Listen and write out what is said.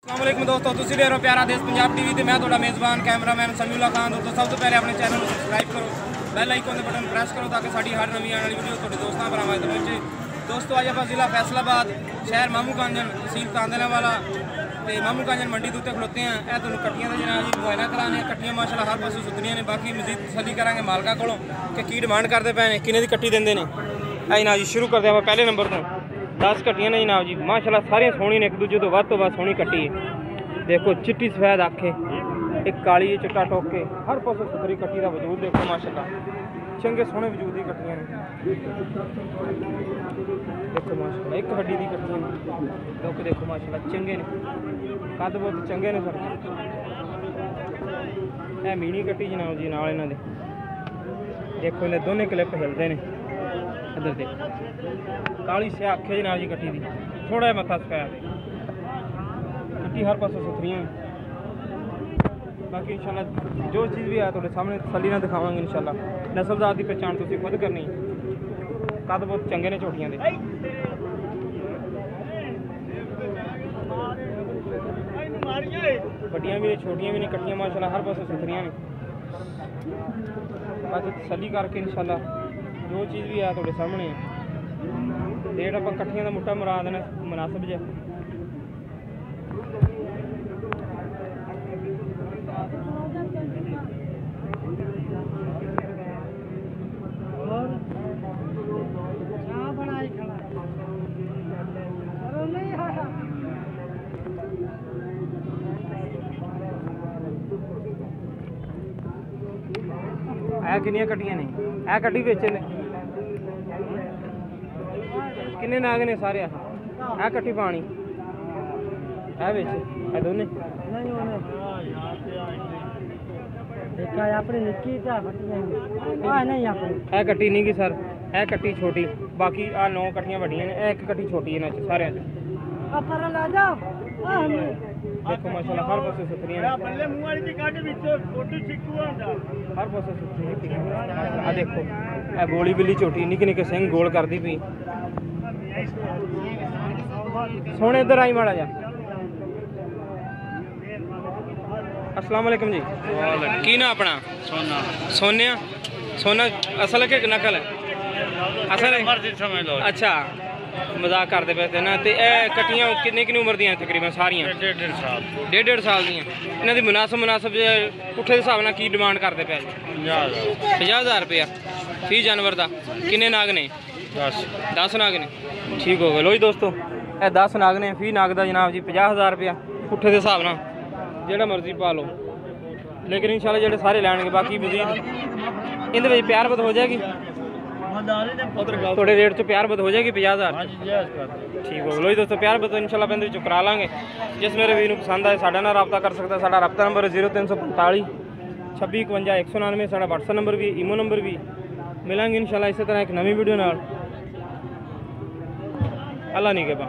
अस्सलामुअलैकुम दोस्तों, तुम देख रहे हो प्यारा देश पंजाब टीवी ते मैं थोड़ा मेज़बान कैमरामैन समीउल्लाह खान। दोस्तों सब तो पहले अपने चैनल को सबसक्राइब करो, बैल आइकन के बटन प्रेस करो ताकि साड़ी हर नवी आने वाली वीडियो थोड़े दोस्तों भरावां तक पहुंचे। दोस्तों अज आप जिला फैसलाबाद शहर मामू कांजन तहसील तांदलावाला ते मामू कांजन मंडी के उत्ते खलोते हैं। यह तुहानूं कट्टियां दा जनाब जी मुआयना कराने। कट्टियां माशाअल्लाह हर पासों सुथरियां ने। बाकी मजीद तसल्ली करांगे मालका कोलों कि की डिमांड करते पे ने, किन्ने दी कट्टी देंदे ने। जनाब जी शुरू करते हैं पहले नंबर तो 10 कट्टियां ने जनाब जी माशाअल्लाह सारियां सोहनी ने, एक दूजे तो वध सोहनी कट्टी है। देखो चिट्टी सफेद आखे, एक काली चिट्टा टोके, हर पासों सुथरी कट्टी का वजूद देखो माशाअल्लाह, चंगे सोहने वजूद की कट्टियां ने। देखो माशाअल्लाह एक वड्डी दी कट्टियां ने, लोग देखो माशाअल्लाह चंगे ने, कद बहुत चंगे ने सर। यह मीनी कट्टी जनाब जी नाल इन्हां दे देखो, इन्हें दोनों क्लिप हिलते हैं। इधर देखो काली स्या आखे जनाब जी कट्टी दी, थोड़ा मत्था सफेद कट्टी हर पासों सुथरियां। बाकी इंशाल्लाह जो चीज़ भी है थोड़े सामने तसल्ली ना दिखावांगे इंशाल्लाह। नस्लदार की पहचान तुसीं खुद करनी, कद बहुत चंगे ने झोटियां दे। बड़ियां भी ने छोटियां भी ने, कट्टियां माशाल्लाह हर पासों सुथरियां ने। बाकी तसल्ली करके इंशाल्लाह जो चीज़ भी है थोड़े सामने है। रेट आप कट्टियां का मुट्टा मरा देना मुनासिब जे। है किनियां कट्टियां ने, है कट्टी बेचे ने किन्ने नाग ने सारे। है कट्टी पानी है बेचे, है दोने है कट्टी नहीं की सर, है कट्टी छोटी। बाकी आ 9 कट्टियां वड्डियां ने, एक कट्टी छोटी है सारे। देखो माशाल्लाह हर पासे सुथरियां हर पासे सुथरी। आ देखो ए गोली बिल्ली झोटी निक्के निक्के सिंह गोल करती पई सोने। इधर आई माड़ा जा। अस्सलाम वालेकुम जी, की ना अपना सोना सोनिया सोना असल है कि नकल है? असल है, अच्छा मजाक करते पे थे ना। तो यह कट्टियां किन्नी किन्नी उम्र दी तकरीबन सारियां? 1.5 साल दी। इन्हां दी मुनासिब पुट्ठे के हिसाब नाल की डिमांड करते पे? 50,000 रुपया फी जानवर का। किन्ने नाग ने? 10 नाग ने। ठीक हो गया। लो जी दोस्तों यह 10 नाग ने, फी नाग का जनाब जी 50,000 रुपया पुट्ठे के हिसाब नाल, जेड़ा मर्जी पा लो। लेकिन इंशाल्लाह जेडे सारे लैणगे। बाकी मजीद इहदे विच प्यार बद हो जाएगी, थोड़े रेट च प्यार बद हो जाएगी 50,000। ठीक हो लो जी दोस्तों, प्यार बद इंशाल्लाह बंदे विचों करा लांगे। जिस मेरे वीर नूं पसंद आए साडे नाल राबता कर सकदा। साडा राबता नंबर 0345 26 51 199। साडा व्हाट्सएप नंबर भी, ईमो नंबर भी। मिलांगे इंशाल्लाह इसी तरह एक नवी वीडियो नाल। अल्लाह नहीं के बा।